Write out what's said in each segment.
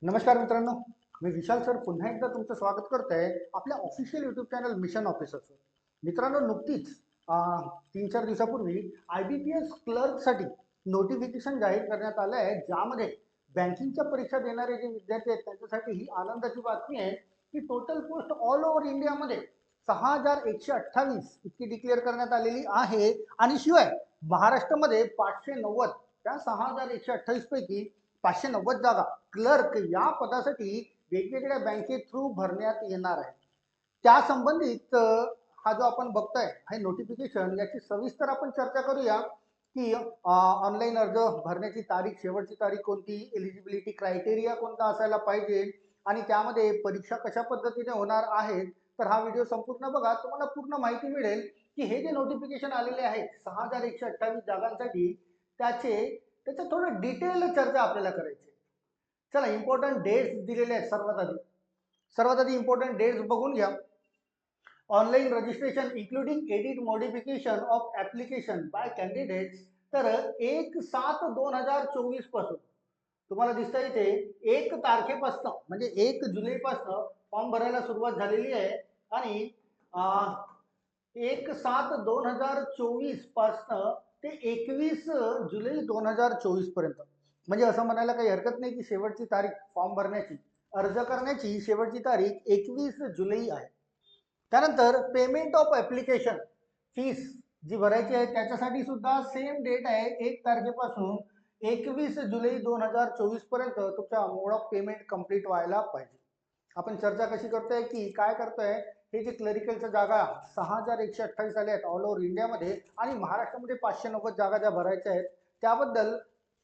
नमस्कार मित्रांनो, मी विशाल सर पुन्हा एकदा तुमचं स्वागत करतोय आपल्या ऑफिशियल यूट्यूब चॅनल मिशन ऑफिसरचं. मित्रांनो, नुकतीच 3-4 दिवसापूर्वी IBPS क्लर्कसाठी नोटिफिकेशन जाहीर करण्यात आलं आहे, ज्यामध्ये बँकिंगच्या परीक्षा देणारे जे विद्यार्थी आहेत त्यांच्यासाठी ही आनंदाची बातमी आहे की टोटल पोस्ट ऑल ओव्हर इंडियामध्ये 6128 इतकी डिक्लेअर करण्यात आलेली आहे. आणि शिवाय महाराष्ट्रामध्ये 590, त्या 6128 पैकी 590 जागा क्लर्क या पदासाठी वेगवेगळ्या बँके थ्रू भरण्यात येणार आहे. त्या संबंधित हा जो आपण बघताय हे नोटिफिकेशन, याची सविस्तर आपण चर्चा करूया की ऑनलाईन अर्ज भरण्याची तारीख, शेवटची तारीख कोणती, एलिजिबिलिटी क्रायटेरिया कोणता असायला पाहिजे आणि त्यामध्ये परीक्षा कशा पद्धतीने होणार आहे. तर हा व्हिडिओ संपूर्ण बघा, तुम्हाला पूर्ण माहिती मिळेल की हे जे नोटिफिकेशन आलेले आहे 6128 जागांसाठी, त्याचं थोडं डिटेल चर्चा आपल्याला करायची. चला, इम्पॉर्टंट डेट्स दिलेले आहेत. सर्वात आधी इम्पॉर्टंट डेट्स बघून घ्या. Online registration including edit modification of application by candidates, तर 1/7/2024 पासून तुम्हाला दिसतं इथे 1 तारखेपासून म्हणजे 1 जुलैपासून फॉर्म भरायला सुरुवात झालेली आहे. आणि 1/7/2024 पासून ते 21 जुलै 2024 पर्यंत, म्हणजे असं म्हणायला काही हरकत नाही की शेवटची तारीख फॉर्म भरण्याची, अर्ज करण्याची शेवटची तारीख 21 जुलै आहे. त्यानंतर पेमेंट ऑफ ऍप्लिकेशन फीस जी भरायची आहे त्याच्यासाठी सुद्धा सेम डेट आहे, 1 तारखेपासून 21 जुलै 2024 पर्यंत तुमचा मोड ऑफ पेमेंट कंप्लीट व्हायला पाहिजे. आपण चर्चा कशी करतोय की काय करतोय, हे जे क्लरिकलच्या जागा 6128 आल्या आहेत ऑल ओव्हर इंडियामध्ये आणि महाराष्ट्रामध्ये 590 जागा ज्या भरायच्या आहेत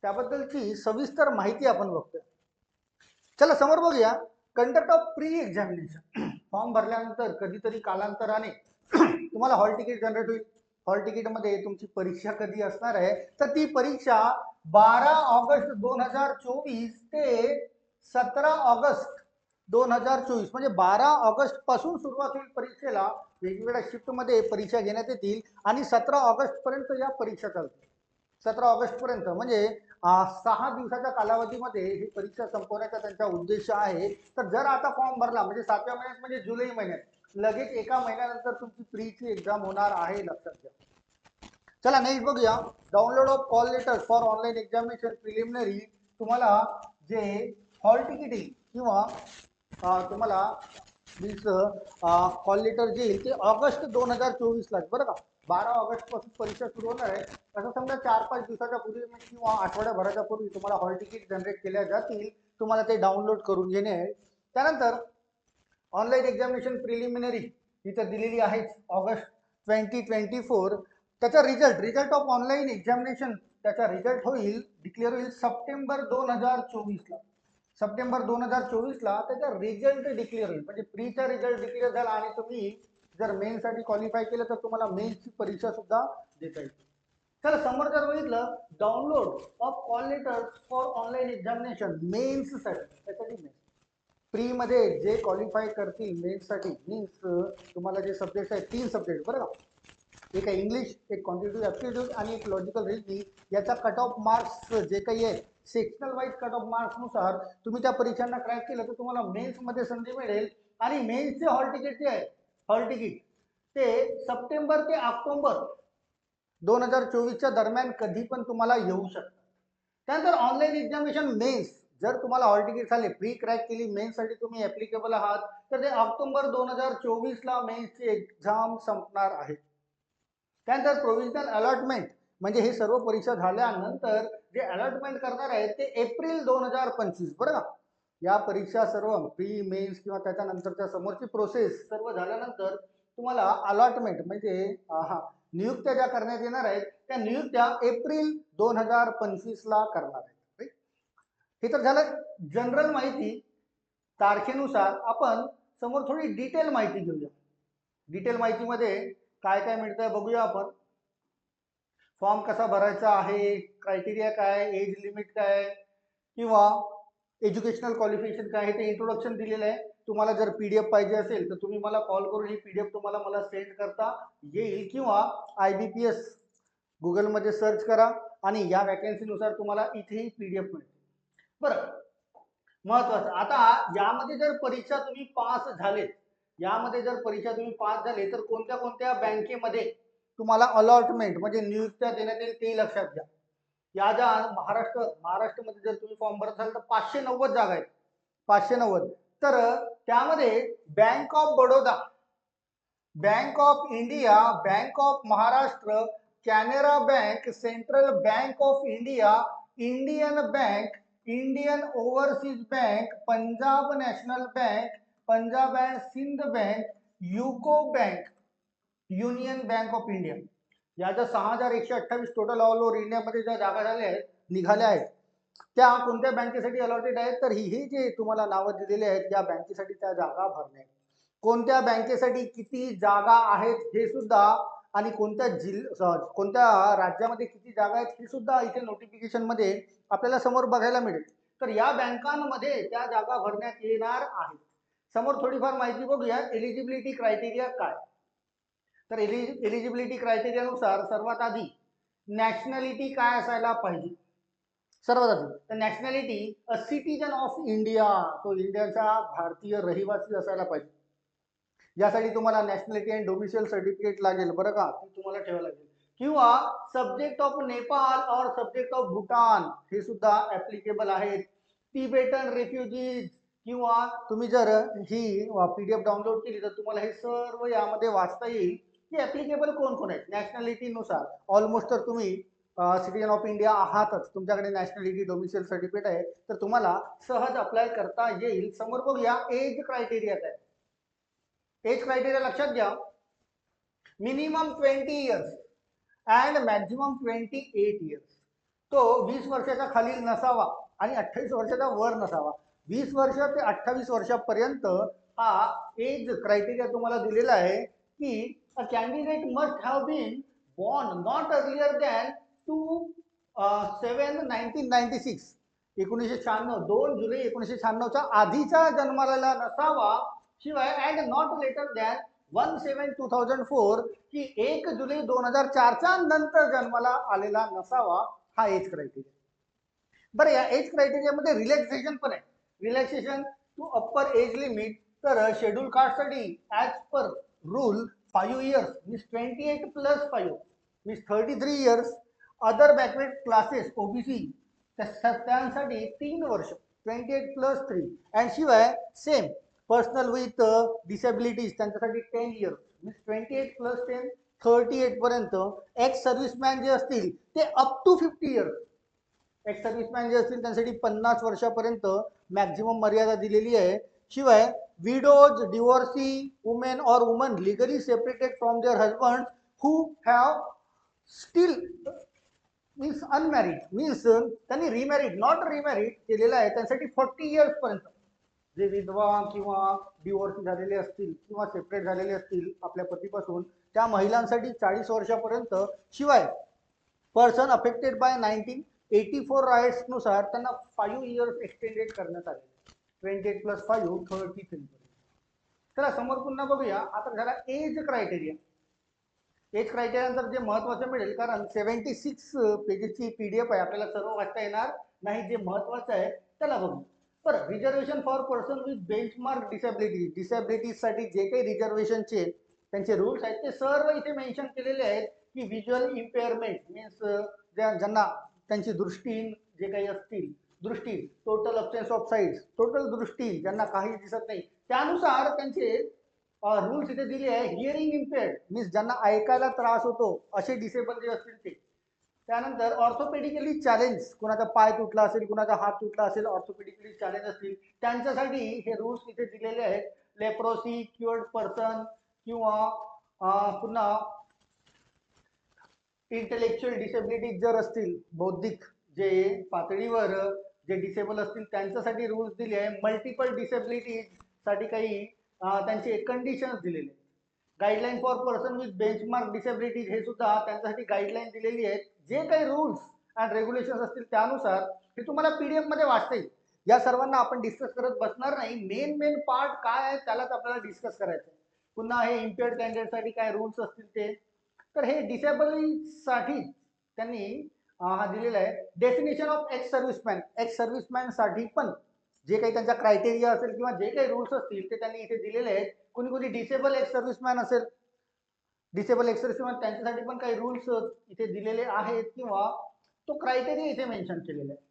त्याबद्दलची सविस्तर माहिती आपण बघतोय. चला समोर बघूया. Conduct of pre examination. Form भरल्यानंतर कधीतरी कालांतराने तुम्हाला हॉल तिकीट जनरेट होईल. हॉल तिकीटमध्ये तुमची परीक्षा कधी असणार आहे, तर ती परीक्षा 12 ऑगस्ट 2024 ते 17 ऑगस्ट 2024, म्हणजे 12 ऑगस्ट पासून सुरुवात होईल परीक्षेला. वेगवेगळ्या शिफ्टमध्ये परीक्षा घेण्यात येतील आणि 17 ऑगस्ट पर्यंत या परीक्षा चालतील. 17 ऑगस्ट पर्यंत म्हणजे 6 दिवसाच्या कालावधीमध्ये ही परीक्षा संपवण्याचा त्यांचा उद्देश आहे. तर जर आता फॉर्म भरला म्हणजे 7व्या महिन्यात म्हणजे जुलै महिन्यात लगेच 1 महिन्यानंतर तुमची प्रीची एक्झाम होणार आहे, लक्षात घ्या. चला नेक्स्ट बघूया. Download of call letter for online examination preliminary. तुम्हाला जे हॉल तिकीट येईल किंवा तुम्हाला कॉल लेटर जे येईल ते ऑगस्ट 2024 ला, बरं का. 12 ऑगस्ट पासून परीक्षा सुरू होणार आहे. असं समजा 4-5 दिवसाच्या पूर्वी किंवा आठवड्याभराच्या पूर्वी तुम्हाला हॉल तिकीट जनरेट केल्या जातील. तुम्हाला ते डाउनलोड करून घेणे आहे. त्यानंतर ऑनलाईन एक्झामिनेशन प्रिलिमिनरी इथं दिलेली आहे ऑगस्ट 2024. त्याचा रिझल्ट ऑफ ऑनलाईन एक्झामिनेशन, त्याचा रिझल्ट डिक्लेअर होईल सप्टेंबर 2024 ला. सप्टेंबर 2024 ला त्याचा रिझल्ट डिक्लेअर होईल. म्हणजे प्रीचा रिझल्ट डिक्लेअर झाला आणि तुम्ही जर मेन्ससाठी क्वालिफाय केलं तर तुम्हाला मेन्सची परीक्षा सुद्धा देता येईल. चला समोर जर बघितलं, download of call letter for online examination मेन्ससाठी, त्यासाठी मेन्स प्री मध्ये जे क्वालिफाय करतील मेन्ससाठी, मीन्स तुम्हाला जे सब्जेक्ट आहेत 3 सब्जेक्ट, बरं का. एक आहे इंग्लिश, एक क्वांटिटेटिव्ह ॲप्टिट्यूड आणि एक लॉजिकल रिजनिंग. याचा कट ऑफ मार्क्स जे काही आहे सेक्शनल वाईज कट ऑफ मार्क्सनुसार तुम्ही त्या परीक्षांना क्रॅक केलं तर तुम्हाला मेन्समध्ये संधी मिळेल. आणि मेन्सचे हॉल तिकीट जे आहे, हॉल तिकीट ते सप्टेंबर ते ऑक्टोबर 2024च्या दरम्यान कधी पण तुम्हाला येऊ शकतं. त्यानंतर ऑनलाईन एक्झामिनेशन मेन्स, जर तुम्हाला हॉल तिकीट झाले, प्री क्रॅक केली, मेन्ससाठी तुम्ही ऍप्लिकेबल आहात, तर ते ऑक्टोबर 2024 ला मेन्सची एक्झाम संपणार आहे. त्यानंतर प्रोव्हिजनल अलॉटमेंट, म्हणजे हे सर्व परीक्षा झाल्यानंतर जे अलॉटमेंट करणार आहेत ते एप्रिल 2025, बरं का. या परीक्षा सर्व प्री मेन्स किंवा त्याच्यानंतरच्या समोरची प्रोसेस सर्व झाल्यानंतर तुम्हाला अलॉटमेंट म्हणजे नियुक्त्या ज्या करण्यात येणार आहेत त्या नियुक्त्या एप्रिल 2025 ला करणार आहेत. हे तर झालं जनरल माहिती. तारखेनुसार आपण समोर थोडी डिटेल माहिती घेऊया. डिटेल माहितीमध्ये काय काय मिळतंय बघूया आपण. फॉर्म कसा भरायचा आहे, क्रायटेरिया काय, एज लिमिट काय, किंवा एज्युकेशनल क्वालिफिकेशन काय, हे ते इंट्रोडक्शन दिलेलं आहे. तुम्हाला जर PDF पाहिजे असेल तर तुम्ही मला कॉल करून ही PDF तुम्हाला मला सेंड करता येईल, किंवा IBPS गुगलमध्ये सर्च करा आणि या वॅकन्सीनुसार तुम्हाला इथेही PDF मिळेल. बरं, महत्वाचं. आता यामध्ये जर परीक्षा तुम्ही पास झाले, तर कोणत्या कोणत्या बँकेमध्ये तुम्हाला अलॉटमेंट म्हणजे नियुक्त्या देण्यात येईल ते लक्षात घ्या. या ज्या महाराष्ट्रामध्ये जर तुम्ही फॉर्म भरत असाल तर 590 जागा आहेत, 590. तर त्यामध्ये bank of Baroda, bank of India, bank of Maharashtra, Canara bank, central bank of India, Indian bank, Indian overseas bank, Punjab national bank, Punjab and Sindh bank, UCO bank, union bank of India, या ज्या 6128 टोटल ऑल ओव्हर इंडियामध्ये ज्या जागा झाल्या आहेत, निघाल्या आहेत, त्या कोणत्या बँकेसाठी अलॉटेड आहेत? तर हे जे तुम्हाला नावं दिलेले आहेत या बँकेसाठी त्या जागा भरणे. कोणत्या बँकेसाठी किती जागा आहेत हे सुद्धा, आणि कोणत्या राज्यामध्ये किती जागा आहेत हे सुद्धा इथे नोटिफिकेशन मध्ये आपल्याला समोर बघायला मिळेल. तर या बँकांमध्ये त्या जागा भरण्यात येणार आहेत. समोर थोडीफार माहिती बघूया. एलिजिबिलिटी क्रायटेरिया काय? तर एलिजिबिलिटी क्रायटेरियानुसार सर्वात आधी नॅशनॅलिटी काय असायला पाहिजे? सर्वात आधी तर nationality a citizen of India, तो इंडियाचा भारतीय रहिवासी असायला पाहिजे. यासाठी तुम्हाला नॅशनॅलिटी अँड डोमिसाइल सर्टिफिकेट लागेल बरं का, ते तुम्हाला ठेवावं लागेल. किंवा सब्जेक्ट ऑफ नेपाळ और सब्जेक्ट ऑफ भूटान हे सुद्धा ऍप्लिकेबल आहेत. तिबेटन रेफ्युजीज, किंवा तुम्ही जर ही पीडीएफ डाउनलोड केली तर तुम्हाला हे सर्व यामध्ये वाचता येईल की ऍप्लिकेबल कोण कोण आहेत नॅशनॅलिटीनुसार. ऑलमोस्ट तर तुम्ही सिटीजन ऑफ इंडिया आहातच, तुमच्याकडे नॅशनॅलिटी डोमिसाइल सर्टिफिकेट आहे, तर तुम्हाला सहज अप्लाय करता येईल. समोर बघूया एज क्रायटेरिया काय. एज क्रायटेरिया लक्षात घ्या. Minimum 20 years and maximum 28 years. तो 20 वर्षाच्या खालील नसावा आणि 28 वर्षाच्या वर नसावा. 20 वर्ष ते 28 वर्षापर्यंत हा एज क्रायटेरिया तुम्हाला दिलेला आहे की a candidate must have been born not earlier than 2/7/1996, 1996, 2 जुलै 1996च्या आधीचा जन्माला नसावा. शिवाय अँड नॉट लेटर दॅन 1/7/2004, की 1 जुलै 2004च्या नंतर जन्माला आलेला नसावा. हा एज क्रायटेरिया. बरं, या एज क्रायटेरियामध्ये रिलॅक्सेशन पण आहे. Relaxation to upper age limit. तर शेड्यूल कास्टसाठी as per rule 5 years means 28 + 5 means 33 years. Other backward classes OBC त्यांसाठी 3 वर्ष 28 + 3. अँड शिवाय सेम पर्सनल विथ डिसेबिलिटीज त्यांच्यासाठी 10 इयर्स मीन्स 28 + 10 38 पर्यंत. एक्स सर्व्हिसमॅन जे असतील ते up to 50 years. Ex serviceman जे असतील त्यांसाठी 50 वर्षापर्यंत मॅक्झिमम मर्यादा दिलेली आहे. शिवाय विडोज, डिवोर्सी वुमेन और woman legally separated from their husband who have still means unmarried means त्यांनी रिमॅरिड नॉट रिमॅरिड केलेलं आहे त्यांसाठी 40 इयर्स पर्यंत. जे विधवा किंवा डिवोर्स झालेले असतील किंवा सेपरेट झालेले असतील आपल्या पतीपासून त्या महिलांसाठी 40 वर्षापर्यंत. शिवाय पर्सन अफेक्टेड बाय 1984 राईट्स नुसार त्यांना 5 इयर्स एक्सटेंडेड करण्यात आले. 28 + 5 33. चला समोर पुन्हा बघूया. आता झाला एज क्रायटेरिया. एज क्रायटेरिया नंतर जे महत्वाचं मिळेल, कारण 76 पेजेसची पीडीएफ आहे, आपल्याला सर्व वाचता येणार नाही. जे महत्वाचं आहे त्याला बघू. बरं, reservation for person with benchmark disability. डिसेबिलिटीसाठी जे काही रिझर्वेशनचे त्यांचे रूल्स आहेत ते सर्व इथे मेन्शन केलेले आहेत. की व्हिज्युअल इम्पेअरमेंट मीन्स ज्यांना त्यांची दृष्टी जे काही असतील, दृष्टी total absence of site, total दृष्टी ज्यांना काही दिसत नाही, त्यानुसार त्यांचे रूल्स इथे दिले आहे. हिअरिंग इम्पेअर्ड मीन्स ज्यांना ऐकायला त्रास होतो असे डिसेबल जे असतील ते. त्यानंतर ऑर्थोपेडिकली चॅलेंज, कुणाचा पाय तुटला असेल, कुणाचा हात तुटला असेल, ऑर्थोपेडिकली चॅलेंज असतील त्यांच्यासाठी हे रूल्स इथे दिलेले आहेत. लेप्रोसी क्युअर्ड पर्सन किंवा पुन्हा इंटेलेक्च्युअल डिसेबिलिटी जर असतील, बौद्धिक जे पातळीवर जे डिसेबल असतील त्यांच्यासाठी रूल्स दिले आहे. मल्टिपल डिसेबिलिटीज साठी काही त्यांचे कंडिशन्स दिलेले. Guideline for person with benchmark disabilities हे सुद्धा त्यांच्यासाठी गाईडलाईन दिलेली आहेत. जे काही रूल्स अँड रेग्युलेशन असतील त्यानुसार हे तुम्हाला पीडीएफ मध्ये वाचता येईल. या सर्वांना आपण डिस्कस करत बसणार नाही. मेन पार्ट काय आहे त्यालाच आपल्याला डिस्कस करायचं. पुन्हा हे इम्पेअर्ड कॅन्डिडेटसाठी काय रूल्स असतील ते. तर हे डिसेबलसाठी त्यांनी हा दिलेला आहे. Definition of ex serviceman. Ex serviceman साठी पण जे काही त्यांचा क्रायटेरिया असेल किंवा जे काही रूल्स असतील ते त्यांनी इथे दिलेले आहेत. कोणी कोणी डिसेबल एक्स सर्व्हिसमॅन असेल, डिसेबल एक्स सर्व्हिसमॅन त्यांच्यासाठी पण काही रूल्स इथे दिलेले आहेत किंवा तो क्रायटेरिया इथे मेन्शन केलेला आहे.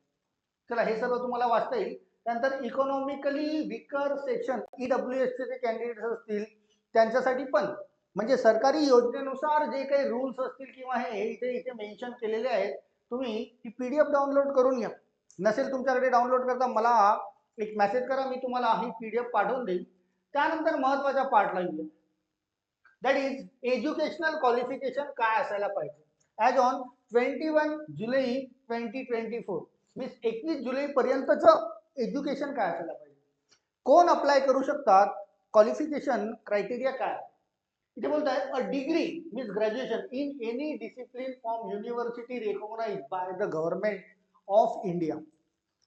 चला हे सर्व तुम्हाला वाचता येईल. त्यानंतर इकॉनॉमिकली विकर सेक्शन EWS चे जे कॅन्डिडेट्स असतील त्यांच्यासाठी पण म्हणजे सरकारी योजनेनुसार जे काही रूल्स असतील किंवा हे इथे इथे मेन्शन केलेले आहेत. तुम्ही ही PDF डाउनलोड करून घ्या. नसेल तुमच्याकडे डाउनलोड करता मला एक मेसेज करा, मी तुम्हाला ही PDF पाठवून देईल. त्यानंतर महत्त्वाच्या पार्टला येऊया. दॅट इज एज्युकेशनल क्वालिफिकेशन काय असायला पाहिजे. ॲज ऑन 21 जुलै 2024 मीन्स 21 जुलै पर्यंतचं एज्युकेशन काय असायला पाहिजे, कोण अप्लाय करू शकतात, क्वालिफिकेशन क्रायटेरिया काय. इथे बोलताय a degree means graduation in any discipline from university recognised by the government of India.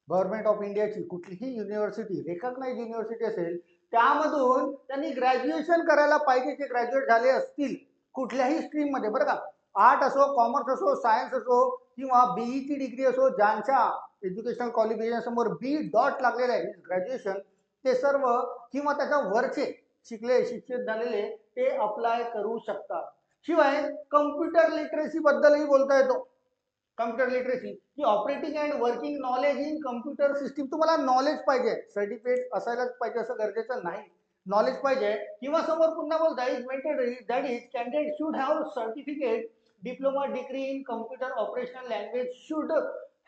Government of इंडियाची कुठलीही युनिव्हर्सिटी रेकॉग्नाइज युनिव्हर्सिटी असेल त्यामधून त्यांनी ग्रॅज्युएशन करायला पाहिजे, जे ग्रॅज्युएट झाले असतील कुठल्याही स्ट्रीम मध्ये, बरं का, आर्ट असो, कॉमर्स असो, सायन्स असो किंवा BE ची डिग्री असो, ज्यांच्या एज्युकेशनल क्वालिफिकेशन समोर B डॉट लागलेलं आहे ग्रॅज्युएशन, ते सर्व किंवा त्याच्या वरचे शिक्षित झालेले ते अप्लाय करू शकतात. शिवाय कम्प्युटर लिटरेसी बद्दलही बोलता येतो. कम्प्युटर लिटरेसी की operating and working knowledge in computer system. तुम्हाला नॉलेज पाहिजे, सर्टिफिकेट असायलाच पाहिजे असं गरजेचं नाही, नॉलेज पाहिजे. किंवा समोर पुन्हा बोलता is mandatory that is candidate should have certificate diploma degree in computer operational language, should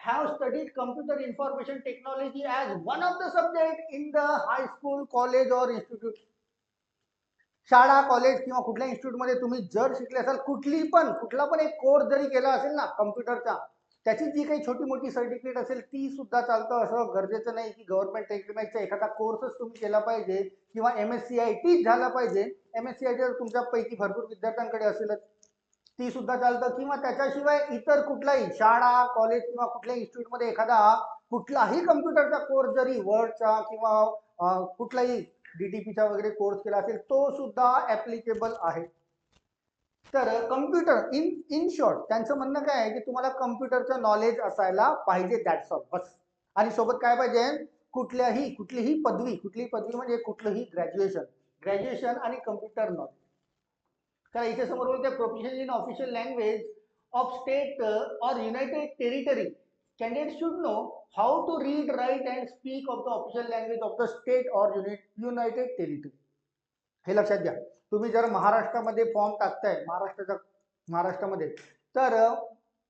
have studied computer information technology as one of the subject in the high school, college or institute. शाळा, college किंवा कुठल्या इन्स्टिट्यूटमध्ये तुम्ही जर शिकले असाल, कुठला पण एक कोर्स जरी केला असेल ना कम्प्युटरचा, त्याची जी काही छोटी मोठी सर्टिफिकेट असेल ती सुद्धा चालतं. असं गरजेचं नाही की गव्हर्नमेंट रेकग्नाइजचा एखादा कोर्सच तुम्ही केला पाहिजे किंवा MSCIT झाला पाहिजे. MSCIT तुमच्यापैकी भरपूर विद्यार्थ्यांकडे असेलच, ती सुद्धा चालतं. किंवा त्याच्याशिवाय इतर कुठलाही शाळा, कॉलेज किंवा कुठल्याही इन्स्टिट्यूटमध्ये एखादा कुठलाही कम्प्युटरचा कोर्स जरी वर्डचा किंवा कुठलाही DTPचा वगैरे कोर्स केला असेल तो सुद्धा ऍप्लिकेबल आहे. तर कम्प्युटर इन शॉर्ट त्यांचं म्हणणं काय आहे की तुम्हाला कम्प्युटरचं नॉलेज असायला पाहिजे, दॅट्स ऑल, बस. आणि सोबत काय पाहिजे, कुठलीही पदवी म्हणजे कुठलंही ग्रॅज्युएशन आणि कम्प्युटर नॉलेज. तर इथे समोर बोलते proficiency in official language of state or union territory. Candidates should know how to read, write and speak of the official language of the state or United Territory. हे लक्षात घ्या. तुम्ही जर महाराष्ट्रामध्ये फॉर्म टाकताय, महाराष्ट्रामध्ये, तर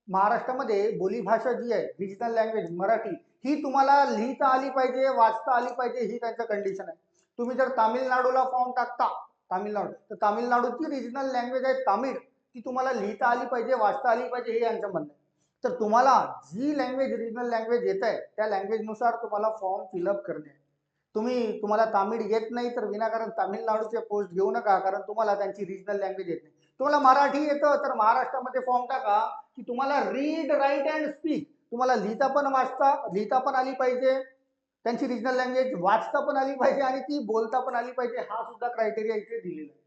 महाराष्ट्रामध्ये बोलीभाषा जी आहे रिजनल लँग्वेज मराठी, ही तुम्हाला लिहिता आली पाहिजे, वाचता आली पाहिजे, ही त्यांचं कंडिशन आहे. तुम्ही जर तामिळनाडूला फॉर्म टाकता, तर तामिळनाडूची रिजनल लँग्वेज आहे तामिळ, ती तुम्हाला लिहिता आली पाहिजे, वाचता आली पाहिजे, हे यांचं म्हणणं आहे. तर तुम्हाला जी लँग्वेज रिजनल लँग्वेज येत आहे त्या लँग्वेजनुसार तुम्हाला फॉर्म फिलअप करणे. तुम्हाला तामिळ येत नाही तर विनाकारण तामिळनाडूचे पोस्ट घेऊ नका, कारण तुम्हाला त्यांची रिजनल लँग्वेज येत नाही. तुम्हाला मराठी येतं तर महाराष्ट्रामध्ये फॉर्म टाका की तुम्हाला रीड, राईट अँड स्पीक, तुम्हाला लिहिता पण आली पाहिजे, त्यांची रिजनल लँग्वेज वाचता पण आली पाहिजे आणि ती बोलता पण आली पाहिजे. हा सुद्धा क्रायटेरिया इथे दिलेला आहे.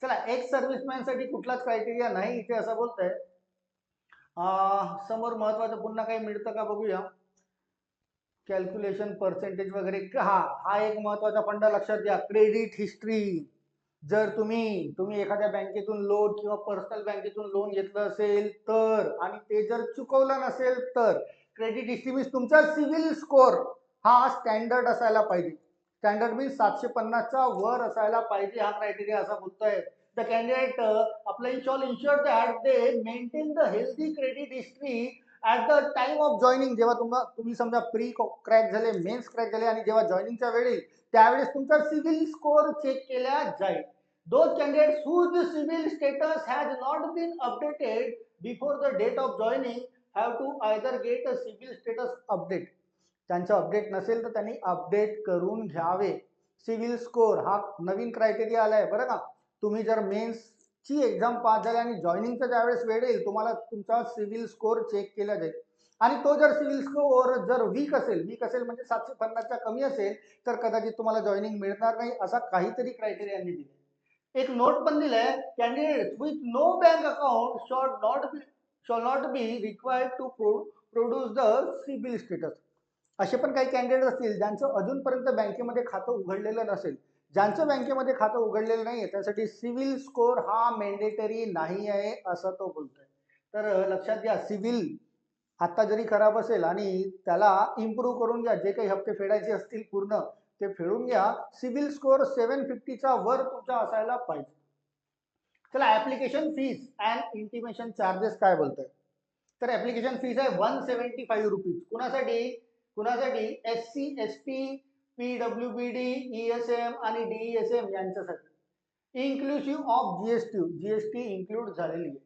चला, एक्स सर्व्हिसमॅन साठी कुठलाच क्रायटेरिया नाही इथे असं बोलतंय. समोर महत्वाचं पुन्हा काही मिळतं का बघूया. कॅल्क्युलेशन पर्सेंटेज वगैरे, हा एक महत्वाचा फंडा लक्षात घ्या. क्रेडिट हिस्ट्री, जर तुम्ही एखाद्या बँकेतून लोन किंवा पर्सनल बँकेतून लोन घेतलं असेल तर आणि ते जर चुकवलं नसेल तर क्रेडिट हिस्ट्री मीन्स तुमचा सिव्हिल स्कोर हा स्टँडर्ड असायला पाहिजे. स्टँडर्ड मीन्स 750च्या वर असायला पाहिजे, हा क्रायटेरिया असा बोलतोय. The candidate applying shall ensure that they maintain the healthy credit history at the time of joining. जेव्हा तुम्ही समजा प्री क्रॅक झाले, मेन्स क्रॅक झाले आणि जेव्हा जॉईनिंगच्या वेळी त्यावेळेस तुमचा सिव्हिल स्कोर चेक केला जाईल. Those candidates whose civil status has not been updated before the date of joining have to either get a civil status update. त्यांचं अपडेट नसेल तर त्यांनी अपडेट करून घ्यावे. सिव्हिल स्कोर हा नवीन क्रायटेरिया आलाय बरं का. तुम्ही जर मेन्सची एक्झाम पास झाली आणि जॉईनिंगचा ज्यावेळेस वेळ येईल तुम्हाला तुमचा सिव्हिल स्कोर चेक केला जाईल. आणि तो जर सिव्हिल स्कोर जर वीक असेल म्हणजे 750च्या कमी असेल तर कदाचित तुम्हाला जॉईनिंग मिळणार नाही, असा काहीतरी क्रायटेरिया यांनी दिला. एक नोट पण दिलाय, candidate with no bank account shall not be required to produce the CIBIL status. असे पण काही कॅन्डिडेट असतील ज्यांचं अजूनपर्यंत बँकेमध्ये खातं उघडलेलं नसेल. ज्यांचं बँकेमध्ये खातं उघडलेलं नाहीये त्यासाठी सिव्हिल स्कोर हा मॅन्डेटरी नाही आहे असं तो बोलतोय. तर लक्षात घ्या, सिव्हिल आता जरी खराब असेल आणि त्याला इम्प्रूव्ह करून घ्या, जे काही हप्ते फेडायचे असतील पूर्ण ते फेडून घ्या. सिव्हिल स्कोर 750चा वर तुमचा असायला पाहिजे. चला, application fees and intimation charges काय बोलतोय. तर ऍप्लिकेशन फीस आहे 175 रुपीज. कुणासाठी SC ST PWBD ESM आणि DESM यांच्यासाठी, इन्क्लुसिव्ह ऑफ जीएसटी इन्क्लूड झालेली आहे.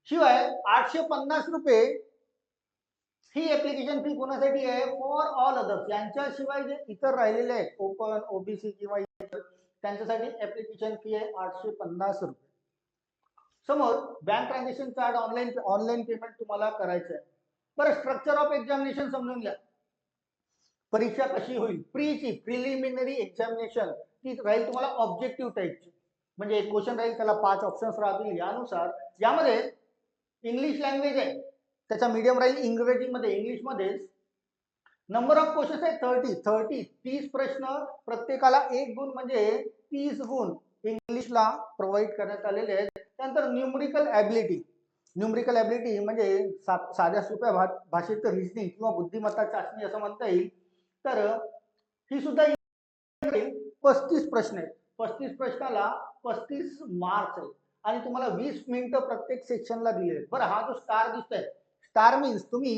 शिवाय 850 रुपये ही ऍप्लिकेशन फी कोणासाठी आहे, फॉर ऑल अदर्स, यांच्याशिवाय जे इतर राहिलेले आहेत ओपन ओबीसी किंवा त्यांच्यासाठी ऍप्लिकेशन फी आहे 850 रुपये. समोर bank transaction charge, online payment तुम्हाला करायचं आहे. बरं, स्ट्रक्चर ऑफ एक्झामिनेशन समजून घ्या. परीक्षा कशी होईल, प्रिलिमिनरी एक्झामिनेशन ती राहील तुम्हाला ऑब्जेक्टिव्ह टाईपची. म्हणजे एक क्वेश्चन राहील, त्याला 5 ऑप्शन्स राहतील. यानुसार यामध्ये इंग्लिश लँग्वेज आहे, त्याचा मीडियम राहील इंग्रजीमध्ये, इंग्लिशमध्येच. नंबर ऑफ क्वेश्चन्स आहे 30 प्रश्न, प्रत्येकाला 1 गुण म्हणजे 30 गुण इंग्लिशला प्रोव्हाइड करण्यात आलेले आहेत. त्यानंतर न्यूमरिकल ॲबिलिटी म्हणजे साध्या सोप्या भाषेत रिजनिंग किंवा बुद्धिमत्ता चाचणी असं म्हणता येईल. तर ही सुद्धा 35 प्रश्न आहेत. 35 प्रश्नाला 35 मार्क्स आहेत आणि तुम्हाला 20 मिनिटं प्रत्येक सेक्शनला दिले आहेत. बरं, हा जो स्टार दिसतोय, स्टार मीन्स तुम्ही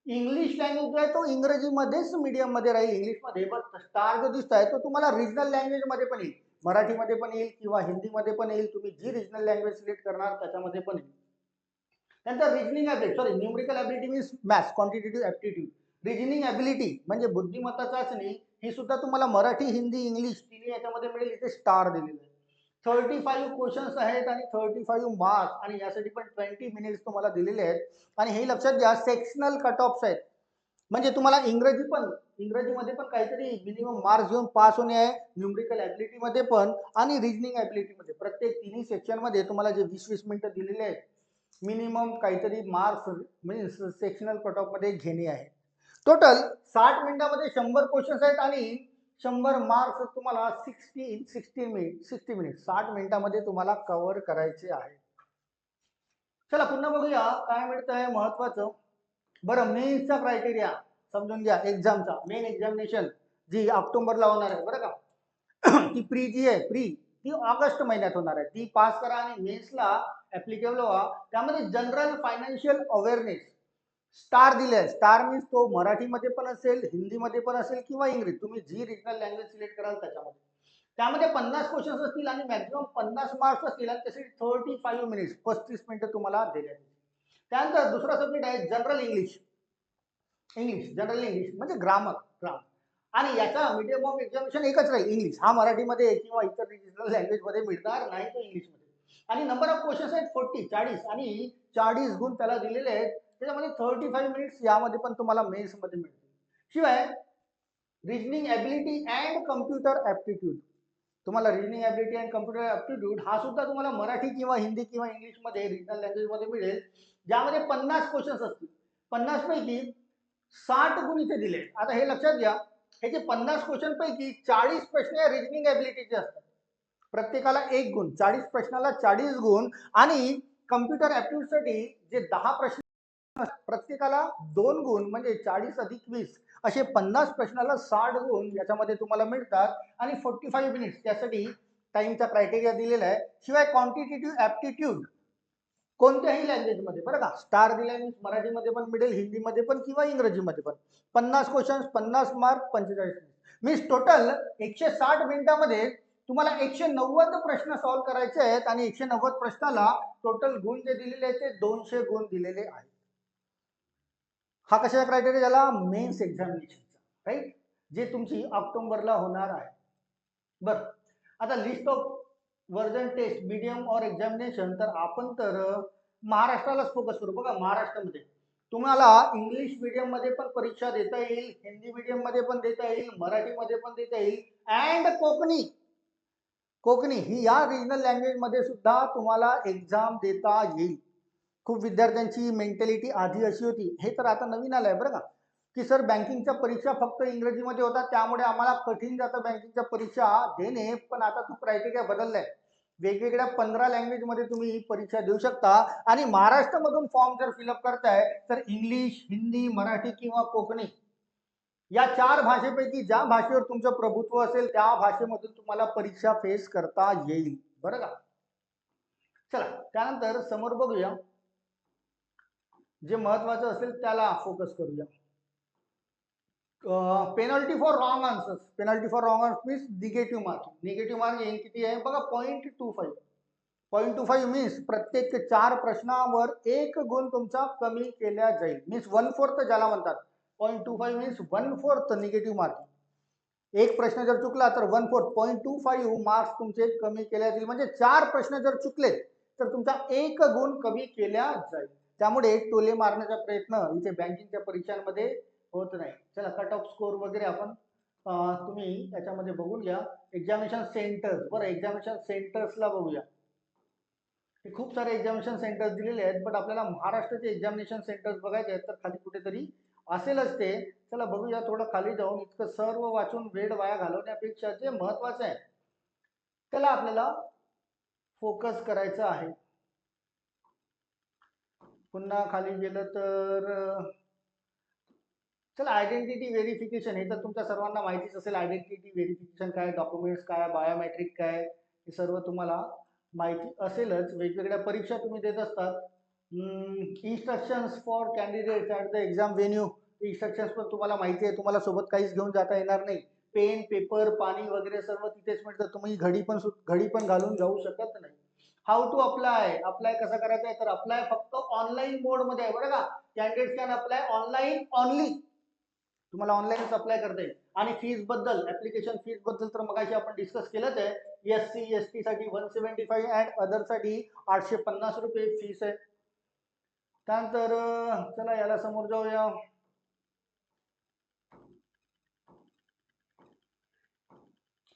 इंग्लिश लँग्वेज जो आहे तो इंग्रजीमध्येच मीडियम मध्ये राहील, इंग्लिशमध्ये. बट स्टार जो दिसतोय तो तुम्हाला रिजनल लँग्वेज मध्ये पण येईल, मराठीमध्ये पण येईल किंवा हिंदीमध्ये पण येईल. तुम्ही जी रिजनल लँग्वेज सिलेक्ट करणार त्याच्यामध्ये पण येईल. त्यानंतर reasoning ability, numerical ability means maths quantitative aptitude. Reasoning ability म्हणजे बुद्धिमत्ता चाचणी, ही सुद्धा तुम्हाला मराठी, हिंदी, इंग्लिश तिन्ही याच्यामध्ये मिळेल. इथे स्टार दिलेले आहे. 35 क्वेश्चन्स आहेत आणि 35 मार्क्स, आणि यासाठी पण 20 मिनिट्स तुम्हाला दिलेले आहेत. आणि हे लक्षात घ्या, सेक्शनल कट ऑफ्स आहेत. म्हणजे तुम्हाला इंग्रजीमध्ये पण काहीतरी मिनिमम मार्क्स घेऊन पास होणे आहे, न्यूमरिकल ॲबिलिटी मध्ये पण आणि रिजनिंग ॲबिलिटी मध्ये. प्रत्येक तिन्ही सेक्शन मध्ये तुम्हाला जे 20-20 मिनिटं दिलेले आहेत, मिनिमम काहीतरी मार्क्स म्हणजे सेक्शनल कट ऑफ मध्ये घेणे आहे. टोटल 60 मिनिटामध्ये 100 क्वेश्चन्स आहेत आणि 100 मार्क्स तुम्हाला 60 मिनिट 60 मिनिटामध्ये तुम्हाला कव्हर करायचे आहे. चला पुन्हा बघूया काय मिळतंय महत्वाचं. बरं, मेन्सचा क्रायटेरिया समजून घ्या. एक्झामचा मेन एक्झामिनेशन जी ऑक्टोबरला होणार आहे बरं का, ती प्री जी आहे, ती ऑगस्ट महिन्यात होणार आहे. ती पास करा आणि मेन्सला ऍप्लिकेबल व्हा. त्यामध्ये जनरल फायनान्शियल अवेअरनेस स्टार दिले. स्टार मीन्स तो मराठीमध्ये पण असेल, हिंदीमध्ये पण असेल किंवा इंग्लिश, तुम्ही जी रिजनल लँग्वेज सिलेक्ट कराल त्याच्यामध्ये. त्यामध्ये 50 क्वेश्चन्स असतील आणि मॅक्झिमम 50 मार्क्स असतील आणि त्यासाठी 35 मिनिट्स 35 मिनिटं तुम्हाला देण्यात येईल. त्यानंतर दुसरा सब्जेक्ट आहे जनरल इंग्लिश म्हणजे ग्रामर. आणि याचा मीडियम ऑफ एक्झामिनेशन एकच राहील, इंग्लिश. हा मराठीमध्ये किंवा इतर रिजनल लँग्वेज मध्ये मिळणार नाही, तो इंग्लिशमध्ये. आणि नंबर ऑफ क्वेश्चन्स आहेत 40 आणि 40 गुण त्याला दिलेले आहेत. त्याच्यामध्ये 35 मिनिट्स यामध्ये पण तुम्हाला मेन्स मध्ये मिळतील. शिवाय reasoning ability and computer aptitude, तुम्हाला reasoning ability and computer aptitude हा सुद्धा तुम्हाला मराठी किंवा हिंदी किंवा इंग्लिशमध्ये रिजनल लँग्वेज मध्ये मिळेल, ज्यामध्ये 50 क्वेश्चन्स असतील. 50 पैकी 60 गुण इथे दिले. आता हे लक्षात घ्या, हे जे 50 क्वेश्चन पैकी 40 प्रश्न या रिजनिंग ॲबिलिटीचे असतात, प्रत्येकाला 1 गुण, 40 प्रश्नाला 40 गुण. आणि कम्प्युटर ॲप्टिट्यूड साठी जे 10 प्रश्न प्रत्येकाला 2 गुण, म्हणजे 40 अधिक 20 असे 50 प्रश्नाला 60 गुण याच्यामध्ये तुम्हाला मिळतात. आणि 45 मिनिट्स त्यासाठी टाइमचा क्रायटेरिया दिलेला आहे. शिवाय क्वांटिटेटिव्ह ॲप्टिट्यूड कोणत्याही लँग्वेजमध्ये बरं का, स्टार दिलाय मीन्स मराठीमध्ये पण मिळेल, हिंदीमध्ये पण किंवा इंग्रजीमध्ये पण. 50 question 50 mark 45 minute means total 160 मिनिटामध्ये तुम्हाला 190 प्रश्न सॉल्व्ह करायचे आहेत. आणि 190 प्रश्नाला टोटल गुण जे दिलेले आहेत ते 200 गुण दिलेले आहेत. हा कशाचा क्रायटेरिया झाला, मेन्स एक्झामिनेशनचा, राईट, जे तुमची ऑक्टोबरला होणार आहे. बर, आता list of version test medium और एक्झामिनेशन, तर आपण तर महाराष्ट्रालाच फोकस करू. बघा, महाराष्ट्रामध्ये तुम्हाला इंग्लिश मीडियम मध्ये पण परीक्षा देता येईल, हिंदी मीडियम मध्ये पण देता येईल, मराठीमध्ये पण देता येईल, अँड कोकणी ही या रिजनल लँग्वेज मध्ये सुद्धा तुम्हाला एक्झाम देता येईल. खूप विद्यार्थ्यांची मेंटॅलिटी आधी अशी होती, हे तर आता नवीन आलंय बरं का, की सर बँकिंगच्या परीक्षा फक्त इंग्रजीमध्ये होतात, त्यामुळे आम्हाला कठीण जातं बँकिंगच्या परीक्षा देणे, पण आता तो क्रायटेरिया बदललाय. वेगवेगळ्या 15 लँग्वेजमध्ये तुम्ही ही परीक्षा देऊ शकता. आणि महाराष्ट्रामधून फॉर्म जर फिलअप करताय तर इंग्लिश, हिंदी, मराठी किंवा कोकणी या 4 भाषेपैकी ज्या भाषेवर तुमचं प्रभुत्व असेल त्या भाषेमधून तुम्हाला परीक्षा फेस करता येईल, बरं का. चला त्यानंतर समोर बघूया, जे महत्वाचं असेल त्याला फोकस करूया. Penalty for wrong answers. Penalty for wrong answers means negative marking. Negative marking किती आहे बघा, 0.25. 0.25 मीन्स प्रत्येक 4 प्रश्नावर 1 गुण तुमचा कमी केला जाईल. मीन्स 1/4 ज्याला म्हणतात. 0.25 मीन्स 1/4 निगेटिव्ह मार्किंग. एक प्रश्न जर चुकला तर 1/4 0.25 मार्क्स तुमचे कमी केले जातील. म्हणजे 4 प्रश्न जर चुकले तर तुमचा 1 गुण कमी केला जाईल. त्यामुळे टोले मारण्याचा प्रयत्न इथे बँकिंगच्या परीक्षांमध्ये होत नाही. चला कट ऑफ स्कोर वगैरे आपण तुम्ही त्याच्यामध्ये बघून घ्या. एक्झामिनेशन सेंटर्स, बरं एक्झामिनेशन सेंटर्सला बघूया. खूप सारे एक्झामिनेशन सेंटर्स दिलेले आहेत, बट आपल्याला महाराष्ट्राचे एक्झामिनेशन सेंटर्स बघायचे आहेत तर खाली कुठेतरी असेलच ते. चला बघूया थोडं खाली जाऊन. इतकं सर्व वाचून वेळ वाया घालवण्यापेक्षा जे महत्वाचं आहे त्याला आपल्याला फोकस करायचं आहे. पुन्हा खाली गेलं तर चला आयडेंटिटी व्हेरिफिकेशन, हे तर तुमच्या सर्वांना माहितीच असेल. आयडेंटिटी व्हेरिफिकेशन काय, डॉक्युमेंट्स काय, बायोमेट्रिक काय, हे सर्व तुम्हाला माहिती असेलच. वेगवेगळ्या परीक्षा तुम्ही देत असतात. Instructions for candidates at the exam venue. Instructions पण तुम्हाला माहिती आहे, तुम्हाला सोबत काहीच घेऊन जाता येणार नाही. पेन, पेपर, पाणी वगैरे सर्व तिथेच मिळतं. तुम्ही घडी पण घालून जाऊ शकत नाही. How to apply. अप्लाय कसा करायचा आहे तर अप्लाय फक्त ऑनलाईन मोडमध्ये आहे, बरं का. Candidate can apply online only. तुम्हाला ऑनलाईनच अप्लाय करता येईल. आणि फीज बद्दल, ऍप्लिकेशन फीज बद्दल तर मगाशी आपण डिस्कस केलंच आहे. SC ST साठी 175 अँड अदर साठी 850 रुपये फीस आहे. त्यानंतर चला याला समोर जाऊया.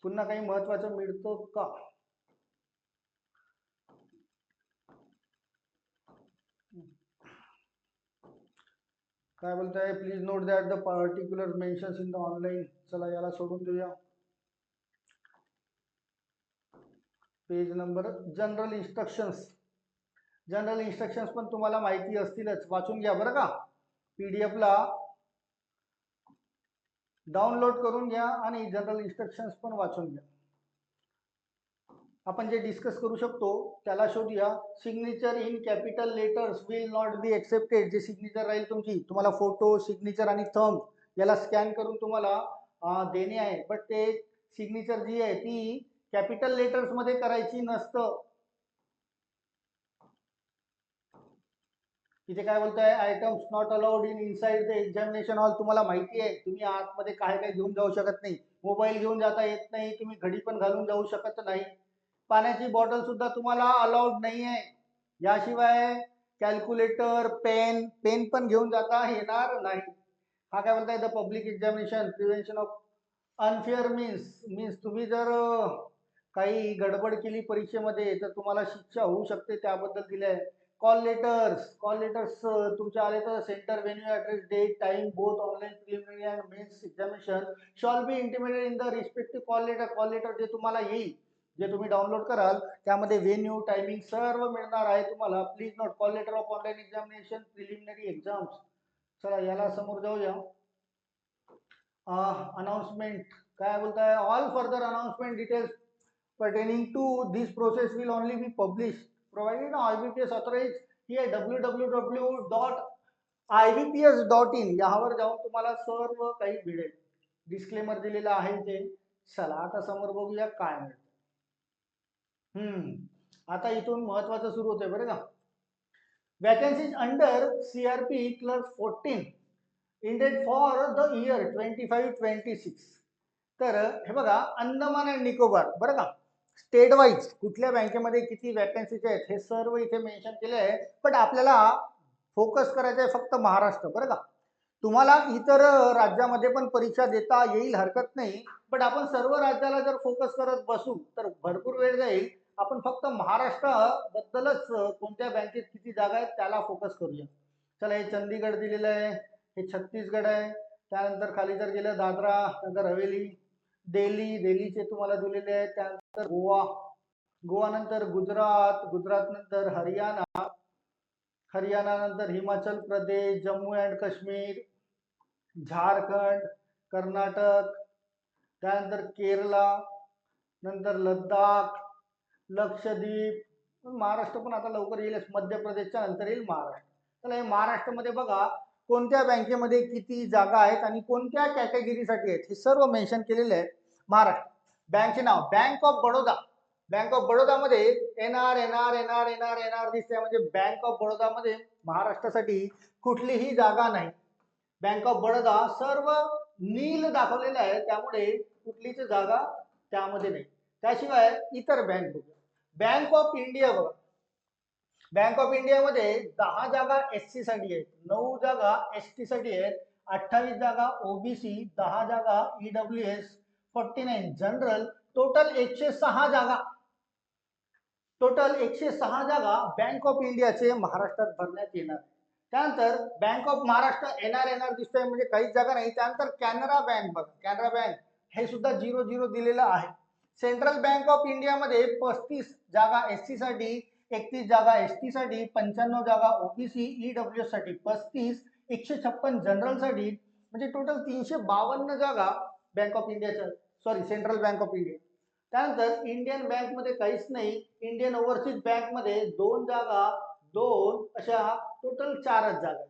पुन्हा काही महत्वाचं मिळतं का. काय बोलताय, please note that the particular mentions in the online. चला याला सोडून देऊया. Page number general instructions. General instructions पण तुम्हाला माहिती असतीलच, वाचून घ्या बरं का. PDF ला डाउनलोड करून घ्या आणि जनरल इन्स्ट्रक्शन्स पण वाचून घ्या. आपण जे डिस्कस करू शकतो त्याला शोधूया. Signature in capital letters will not be accepted. जे सिग्नेचर राहील तुमची, तुम्हाला फोटो, सिग्नेचर आणि थंब याला स्कॅन करून तुम्हाला देणे आहे, बट ते सिग्नेचर जी आहे ती कॅपिटल लेटर्स मध्ये करायची नसतं. इथे काय बोलताय, items not allowed in inside the examination hall. तुम्हाला माहिती आहे तुम्ही आतमध्ये काय काय घेऊन जाऊ शकत नाही. मोबाईल घेऊन जाता येत नाही, तुम्ही घडी पण घालून जाऊ शकत नाही. पाण्याची बॉटल सुद्धा तुम्हाला अलाउड नाही आहे. याशिवाय कॅल्क्युलेटर, पेन पण घेऊन जाता येणार नाही. हा काय बोलताय, the public examination prevention of unfair means तुम्ही जर काही गडबड केली परीक्षेमध्ये तर तुम्हाला शिक्षा होऊ शकते, त्याबद्दल दिले आहे. कॉल लेटर्स तुमच्या आले तर centre, venue, address, date, time both online preliminary and mains examination shall be intimated in the respective call letter जे तुम्हाला येईल, जे तुम्ही डाउनलोड कराल त्यामध्ये व्हेन्यू, टायमिंग सर्व मिळणार आहे तुम्हाला. Please note call letter of online examination preliminary exams. चला याला समोर जाऊया. अनाउन्समेंट काय बोलताय, all further announcement details pertaining to this process will only be published provided IBPS authorized. here www.ibps.in यावर जाऊन तुम्हाला सर्व काही मिळेल. डिस्क्लेमर दिलेला आहे ते. चला आता समोर बघूया काय मिळतं. आता इथून महत्वाचं सुरू होतंय बरं का. Vacancies under CRP clerk 14 ended for the year 25-26. तर हे बघा, अंदमान अँड निकोबार बरं का, स्टेट वाईज कुठल्या बँकेमध्ये किती वॅकन्सीज आहेत हे सर्व इथे मेन्शन केले आहे. पण आपल्याला फोकस करायचं आहे फक्त महाराष्ट्र, बरं का. तुम्हाला इतर राज्यामध्ये पण परीक्षा देता येईल, हरकत नाही, पण आपण सर्व राज्याला जर फोकस करत बसू तर भरपूर वेळ जाईल. आपण फक्त महाराष्ट्र बद्दलच कोणत्या बँकेत किती जागा आहेत त्याला फोकस करूया. चला हे चंदीगड दिलेलं आहे, हे छत्तीसगड आहे, त्यानंतर खाली जर गेलं दादरा नगर हवेली, दिल्लीचे तुम्हाला दिलेले आहेत. त्यानंतर गोवा नंतर गुजरात नंतर हरियाणा नंतर हिमाचल प्रदेश, जम्मू अँड काश्मीर, झारखंड, कर्नाटक, त्यानंतर केरला, नंतर लडाख, लक्षद्वीप, महाराष्ट्र पण आता लवकर येईलच, मध्य प्रदेशच्या नंतर येईल महाराष्ट्र. तर हे महाराष्ट्रामध्ये बघा कोणत्या बँकेमध्ये किती जागा आहेत आणि कोणत्या कॅटेगरीसाठी आहेत हे सर्व मेन्शन केलेले आहे. महाराष्ट्र बँकचे नाव bank of Baroda. Bank of बडोदामध्ये एनआर दिसते, म्हणजे बँक ऑफ बडोदामध्ये महाराष्ट्रासाठी कुठलीही जागा नाही. बँक ऑफ बडोदा सर्व नील दाखवलेलं आहे, त्यामुळे कुठलीच जागा त्यामध्ये नाही. त्याशिवाय इतर बँक बघा. बँक ऑफ इंडिया बघा. बँक ऑफ इंडियामध्ये 10 जागा एससी साठी आहेत, 9 जागा एसटी साठी आहेत, 28 जागा ओबीसी, 10 जागा ईडब्ल्यूएस, 49 जनरल, टोटल 106 जागा. टोटल 106 जागा बँक ऑफ इंडियाचे महाराष्ट्रात भरण्यात येणार. त्यानंतर बँक ऑफ महाराष्ट्र एनआर दिसतोय, म्हणजे काहीच जागा नाही. त्यानंतर कॅनरा बँक बघा. कॅनरा बँक हे सुद्धा 0 दिलेलं आहे. सेंट्रल बँक ऑफ इंडियामध्ये 35 जागा एससी साठी, 31 जागा एसटी साठी, 95 जागा ओबीसी ईडब्ल्यूएस साठी, 35, 156 जनरल साठी, म्हणजे टोटल 352 जागा बँक ऑफ इंडियाच्या सेंट्रल बँक ऑफ इंडिया. त्यानंतर इंडियन बँक मध्ये काहीच नाही. इंडियन ओव्हरसीज बँक मध्ये 2 जागा, 2 अशा टोटल 4च जागा.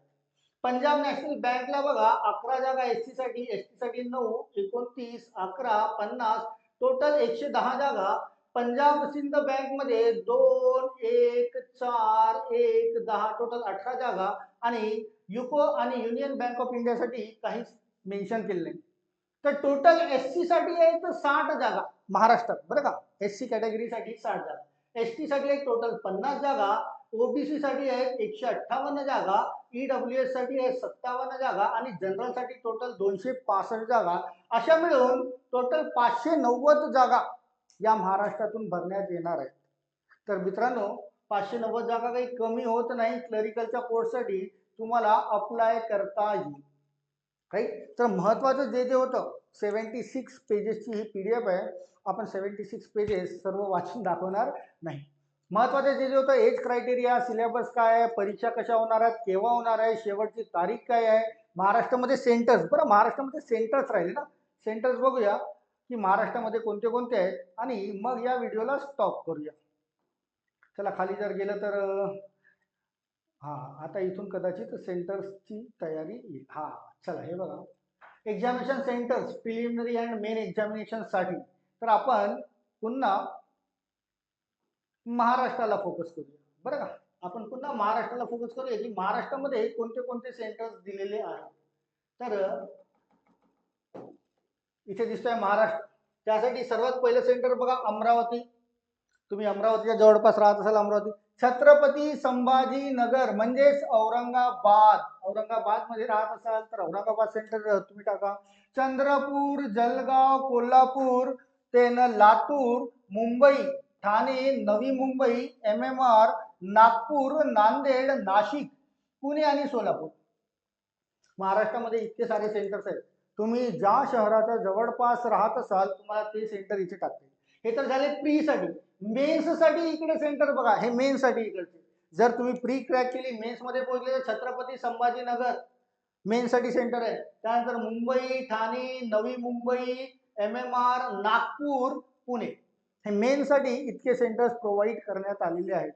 पंजाब नॅशनल बँकला बघा 11 जागा एससी साठी, एसटी साठी 9, 29, 11, 50, टोटल 110 जागा. पंजाब सिंध बँक मध्ये 2, 1, 4, 1, 10, टोटल 18 जागा. आणि युको आणि युनियन बँक ऑफ इंडिया साठी काहीच मेन्शन केले नाही. तर टोटल एससी साठी आहे तर 60 जागा महाराष्ट्रात, बरं का. एससी कॅटेगरीसाठी 60 जागा, एसटी साठी आहे टोटल 50 जागा, ओबीसी साठी आहेत 158 जागा, ईडब्ल्यूएस साठी आहे 57 जागा आणि जनरल साठी टोटल 265 जागा. अशा मिळून टोटल 590 जागा या महाराष्ट्रातून भरण्यात येणार आहेत. तर मित्रांनो 590 जागा काही कमी होत नाही. क्लरिकलच्या पोस्टसाठी तुम्हाला अप्लाय करता येईल. राईट. तर महत्वाचं जे होतं 76 पेजेसची ही पीडीएफ आहे. आपण 76 पेजेस सर्व वाचून दाखवणार नाही. महत्वाचं जे होतं एज क्रायटेरिया, सिलेबस काय आहे, परीक्षा कशा होणार आहेत, केव्हा होणार आहे, शेवटची तारीख काय आहे, महाराष्ट्रामध्ये सेंटर्स. बरं, महाराष्ट्रामध्ये सेंटर्स राहिले ना, सेंटर्स बघूया की महाराष्ट्रामध्ये कोणते कोणते आहेत आणि मग या व्हिडिओला स्टॉप करूया. चला खाली जर गेलं तर आता इथून कदाचित सेंटर्सची तयारी येईल. चला हे बघा, examination centres preliminary and main examination साठी. तर आपण पुन्हा महाराष्ट्राला फोकस करूया, बरं का. आपण पुन्हा महाराष्ट्राला फोकस करूया की महाराष्ट्रामध्ये कोणते कोणते सेंटर्स दिलेले आहेत. तर इथे दिसतोय महाराष्ट्र. त्यासाठी सर्वात पहिलं सेंटर बघा अमरावती. तुम्ही अमरावतीच्या जवळपास राहत असाल, अमरावती. छत्रपती संभाजी नगर म्हणजेच औरंगाबाद मध्ये राहत असाल तर औरंगाबाद सेंटर तुम्ही टाका. चंद्रपूर, जळगाव, कोल्हापूर, लातूर, मुंबई, ठाणे, नवी मुंबई, MMR, नागपूर, नांदेड, नाशिक, पुणे आणि सोलापूर. महाराष्ट्रामध्ये इतके सारे सेंटर्स आहेत. तुम्ही ज्या शहराच्या जवळपास राहत असाल तुम्हाला ते सेंटर इथे टाकते. हे तर झाले प्री साठी. मेन्स साठी इकडे सेंटर बघा, हे मेन्स साठी इकडचे. जर तुम्ही प्री क्रॅक केली, मेन्स मध्ये पोहोचले तर छत्रपती संभाजीनगर मेन्स साठी सेंटर आहे. त्यानंतर मुंबई, ठाणे, नवी मुंबई, MMR, नागपूर, पुणे, हे मेन्स साठी इतके सेंटर्स प्रोव्हाइड करण्यात आलेले आहेत.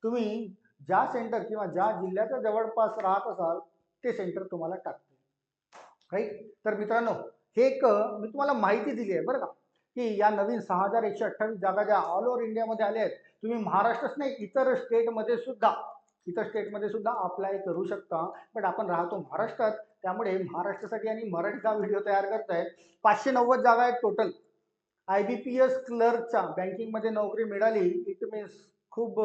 तुम्ही ज्या सेंटर किंवा ज्या जिल्ह्याच्या जवळपास राहत असाल ते सेंटर तुम्हाला टाकते. राईट. तर मित्रांनो हे एक मी तुम्हाला माहिती दिली आहे, बरं का, की या नवीन 6128 जागा ज्या ऑल ओव्हर इंडियामध्ये आल्या आहेत, तुम्ही महाराष्ट्रच नाही इतर स्टेटमध्ये सुद्धा अप्लाय करू शकता. पण आपण राहतो महाराष्ट्रात, त्यामुळे महाराष्ट्रासाठी आणि मराठीचा व्हिडिओ तयार करताय. 590 जागा आहेत टोटल. IBPS क्लर्कच्या बँकिंगमध्ये नोकरी मिळाली इट मीन्स खूप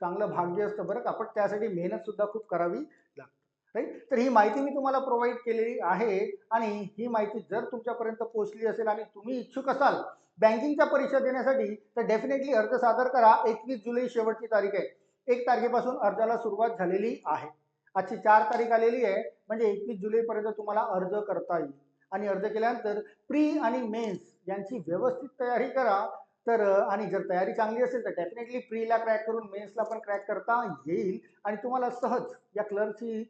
चांगलं भाग्य असतं, बरं का. पण त्यासाठी मेहनत सुद्धा खूप करावी लागते. राईट. तर ही माहिती मी तुम्हाला प्रोव्हाइड केलेली आहे आणि ही माहिती जर तुमच्यापर्यंत पोहोचली असेल आणि तुम्ही इच्छुक असाल बँकिंगच्या परीक्षा देण्यासाठी तर डेफिनेटली अर्ज सादर करा. 21 जुलै शेवटची तारीख आहे. 1 तारखेपासून अर्जाला सुरुवात झालेली आहे. आजची 4 तारीख आलेली आहे, म्हणजे 21 जुलैपर्यंत तुम्हाला अर्ज करता येईल. आणि अर्ज केल्यानंतर प्री आणि मेन्स यांची व्यवस्थित तयारी करा. तर आणि जर तयारी चांगली असेल तर डेफिनेटली प्रीला क्रॅक करून मेन्सला पण क्रॅक करता येईल आणि तुम्हाला सहज या क्लर्कची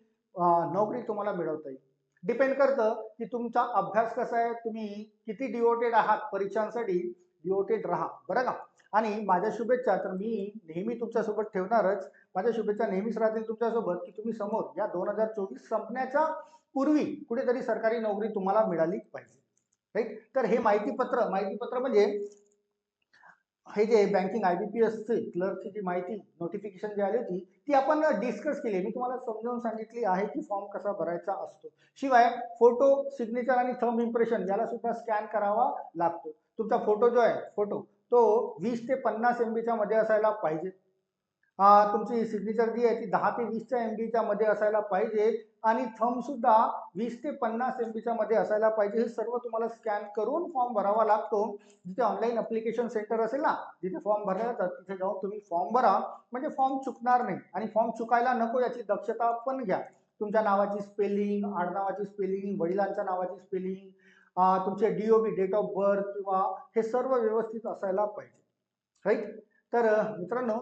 नोकरी तुम्हाला मिळवता येईल. डिपेंड करतं की तुमचा अभ्यास कसा आहे, तुम्ही किती डिवोटेड आहात परीक्षांसाठी. डिवोटेड राहा बरं का. आणि माझ्या शुभेच्छा तर मी नेहमी तुमच्यासोबत ठेवणारच. माझ्या शुभेच्छा नेहमीच राहतील तुमच्यासोबत की तुम्ही समोर या 2024 संपण्याच्या पूर्वी कुठेतरी सरकारी नोकरी तुम्हाला मिळाली पाहिजे. राईट. तर हे माहितीपत्र म्हणजे हे जे बँकिंग IBPSचे क्लर्कची जी माहिती नोटिफिकेशन जी आली होती ती आपण डिस्कस केली. मी तुम्हाला समजावून सांगितली आहे की फॉर्म कसा भरायचा असतो. शिवाय फोटो, सिग्नेचर आणि थंब इम्प्रेशन याला सुद्धा स्कॅन करावा लागतो. तुमचा फोटो जो आहे तो 20 ते 50 MBच्या मध्ये असायला पाहिजे. तुमची सिग्नेचर जी आहे ती 10 ते 20च्या MBच्या मध्ये असायला पाहिजे आणि थंब सुद्धा 20 ते 50 MBच्या मध्ये असायला पाहिजे. हे सर्व तुम्हाला स्कॅन करून फॉर्म भरावा लागतो. जिथे ऑनलाईन अप्लिकेशन सेंटर असेल ना, जिथे फॉर्म भरले जातात तिथे जाऊन तुम्ही फॉर्म भरा, म्हणजे फॉर्म चुकणार नाही. आणि फॉर्म चुकायला नको याची दक्षता पण घ्या. तुमच्या नावाची स्पेलिंग, आडनावाची स्पेलिंग, वडिलांच्या नावाची स्पेलिंग, तुमचे DOB डेट ऑफ बर्थ किंवा हे सर्व व्यवस्थित असायला पाहिजे. राईट. तर मित्रांनो,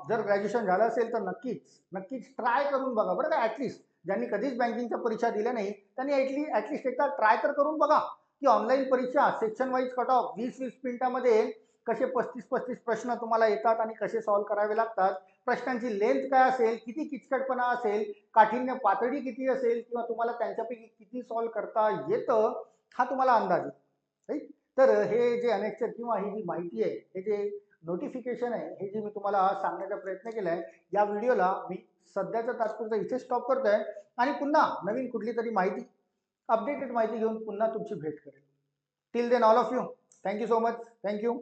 जर ग्रॅज्युएशन झालं असेल तर नक्कीच ट्राय करून बघा बरं का. ॲटलिस्ट ज्यांनी कधीच बँकिंगच्या परीक्षा दिल्या नाही त्यांनी ॲटलिस्ट एकदा ट्राय तर करून बघा की ऑनलाईन परीक्षा सेक्शन वाईज कट ऑफ 20-20 मिनिटामध्ये कसे 35-35 प्रश्न तुम्हाला येतात आणि कसे सॉल्व्ह करावे लागतात. प्रश्नांची लेंथ काय असेल, किती किचकटपणा असेल, काठिण्य पातळी किती असेल किंवा तुम्हाला त्यांच्यापैकी किती सॉल्व्ह करता येतं हा तुम्हाला अंदाज आहे. राईट. तर हे जे अनेक्चर किंवा ही जी माहिती आहे, हे जे नोटिफिकेशन आहे, हे जे मी तुम्हाला सांगण्याचा प्रयत्न केलाय, या व्हिडिओला मी सध्याचं तात्पुरतं इथे स्टॉप करतोय आणि पुन्हा नवीन कुठली तरी माहिती, अपडेटेड माहिती घेऊन पुन्हा तुमची भेट करेल. Till then all of you, thank you so much. Thank you.